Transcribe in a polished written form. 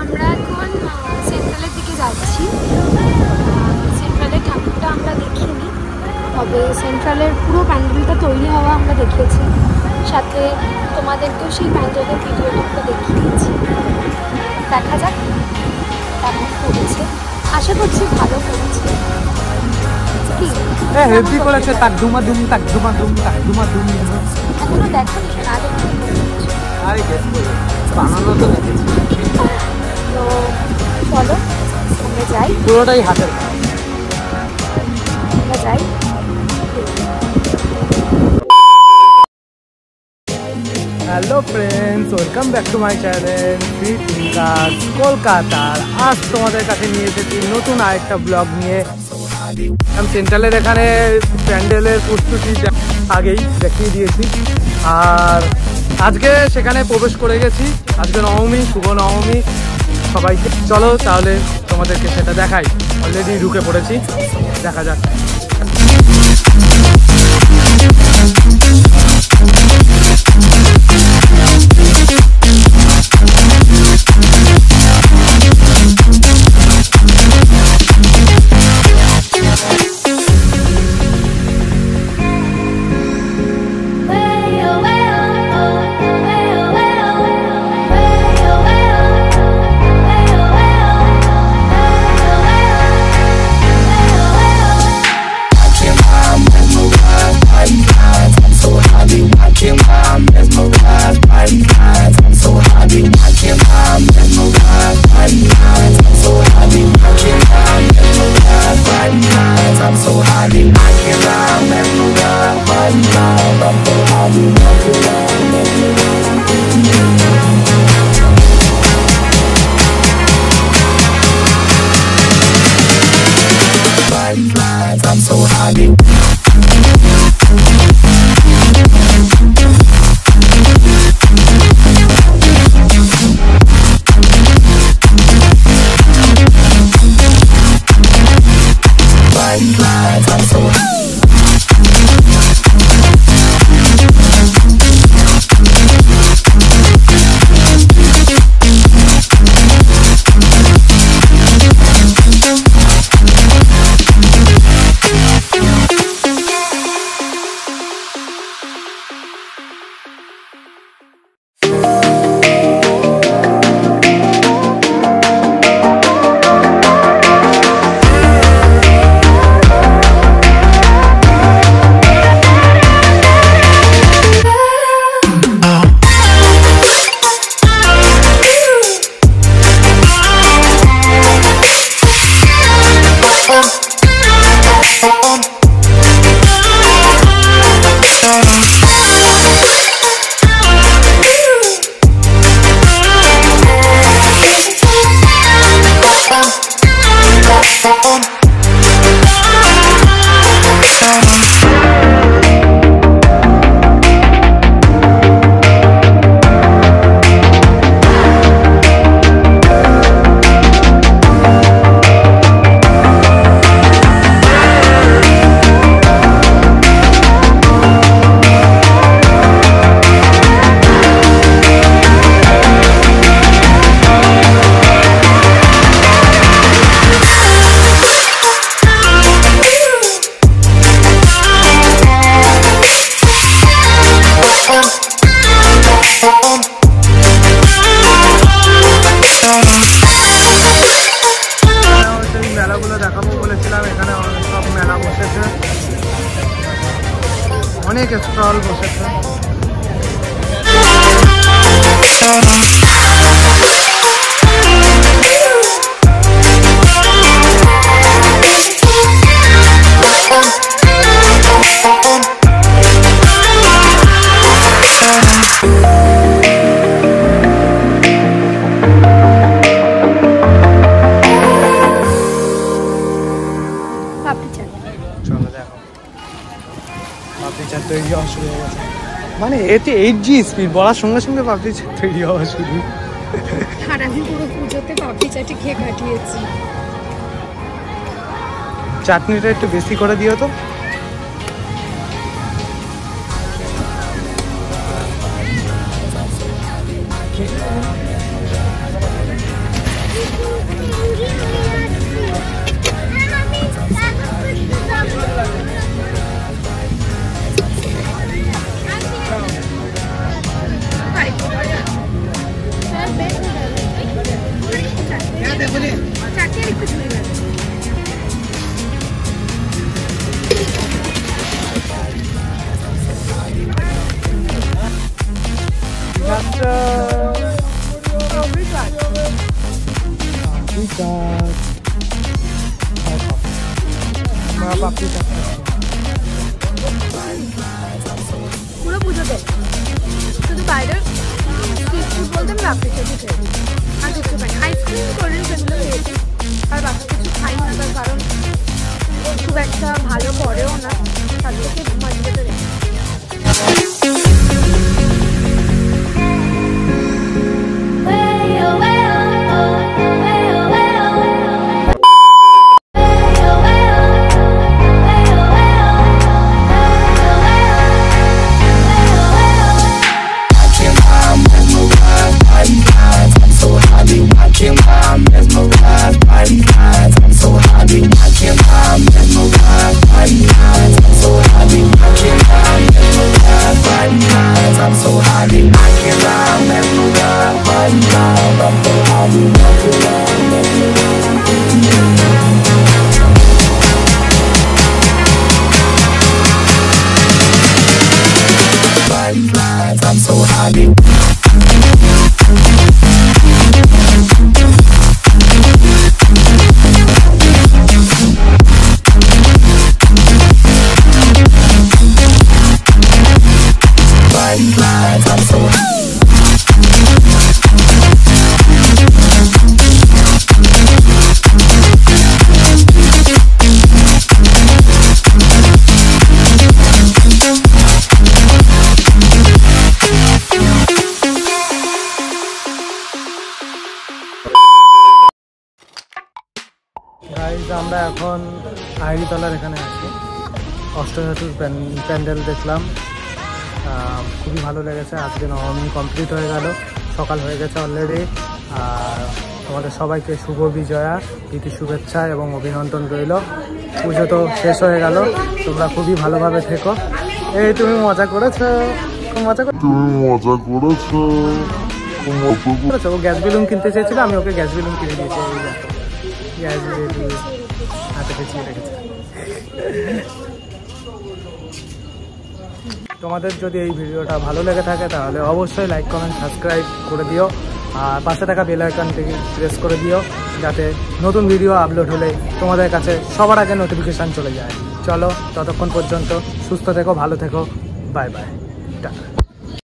আমরা এখন সেন্ট্রালের দিকে যাচ্ছি। সেন্ট্রালের ঠাকুরটা আমরা দেখিনি, তবে সেন্ট্রালের পুরো প্যান্ডেলটা তৈরি হওয়া আমরা দেখেছি, সাথে তোমাদেরকেও সেই প্যান্ডেলের ভিডিওটা দেখিয়েছি। দেখা যাক কেমন করেছে, আশা করছি ভালো করেছে। হ্যাঁ হেভি করেছে, তাক ধুমা ধুম তাক ধুমা ধুম তাক ধুমা ধুম। এখনো দেখোনি? না দেখতে আরে গেস করে বানানো তো দেখেছি। তো চলো আমরা যাই, পুরোটাই হাতের। আমরা যাই। Hello friends, welcome back to my channel free thinker কলকাতার। আজ তোমাদের কাছে নিয়ে এসেছি নতুন আরেকটা ব্লগ নিয়ে। সেন্ট্রালের এখানে প্যান্ডেলের প্রস্তুতি আগেই দেখিয়ে দিয়েছি, আর আজকে সেখানে প্রবেশ করে গেছি। আজকে নবমী, শুভ নবমী সবাইকে। চলো তাহলে তোমাদেরকে সেটা দেখাই। অলরেডি ঢুকে পড়েছি, দেখা যাক। I'm so happy. মেলাগুলো দেখাবো বলেছিলাম, এখানে সব মেলা বসেছে, অনেক স্টল বসেছে। তৈরি হওয়া শুরু হয়ে গেছে, মানে এতে 8G স্পিড বলার সঙ্গে সঙ্গে পাপড়ি চাট তৈরি হওয়া শুরু। আর আমি পুরো পুজোতে পাপড়ি চাটি খেয়ে কাটিয়েছি। চাটনিটা একটু বেশি করে দিও তো। পাপড়ি চাট, আমরা পাপড়ি চাট পুরো পুজোতে শুধু বাইরের স্ট্রিট ফুড বলতে আমি পাপড়ি চাটই খেয়েছি, আর কিছু পাই আইসক্রিম কোল্ড ড্রিঙ্কস এগুলো খেয়েছি, আর বাকি কিছু খাই না, তার কারণ খুব একটা ভালো করেও না, তার থেকে মাঝখানে রেখে আমরা এখন আইরিতলার এখানে আছি, অষ্টধাতুর প্যান্ডেল দেখলাম, খুবই ভালো লেগেছে। আজকে নবমী কমপ্লিট হয়ে গেল, সকাল হয়ে গেছে অলরেডি। আর তোমাদের সবাইকে শুভ বিজয়া, প্রীতি শুভেচ্ছা এবং অভিনন্দন রইল। পুজো তো শেষ হয়ে গেল, তোমরা খুবই ভালোভাবে থেকো। এই তুমি মজা করেছো, খুব মজা করেছো। ও গ্যাস বেলুন কিনতে চেয়েছিল, আমি ওকে গ্যাস বেলুন কিনে দিয়েছি। গ্যাস বেলুন হাতে পেঁচিয়ে রেখেছে। তোমাদের যদি এই ভিডিওটা ভালো লেগে থাকে তাহলে অবশ্যই লাইক কমেন্ট সাবস্ক্রাইব করে দিও, আর পাশে থাকা বেল আইকনটিকে প্রেস করে দিও, যাতে নতুন ভিডিও আপলোড হলে তোমাদের কাছে সবার আগে নোটিফিকেশান চলে যায়। চলো ততক্ষণ পর্যন্ত সুস্থ থেকো, ভালো থেকো, বাই বাই, টাটা।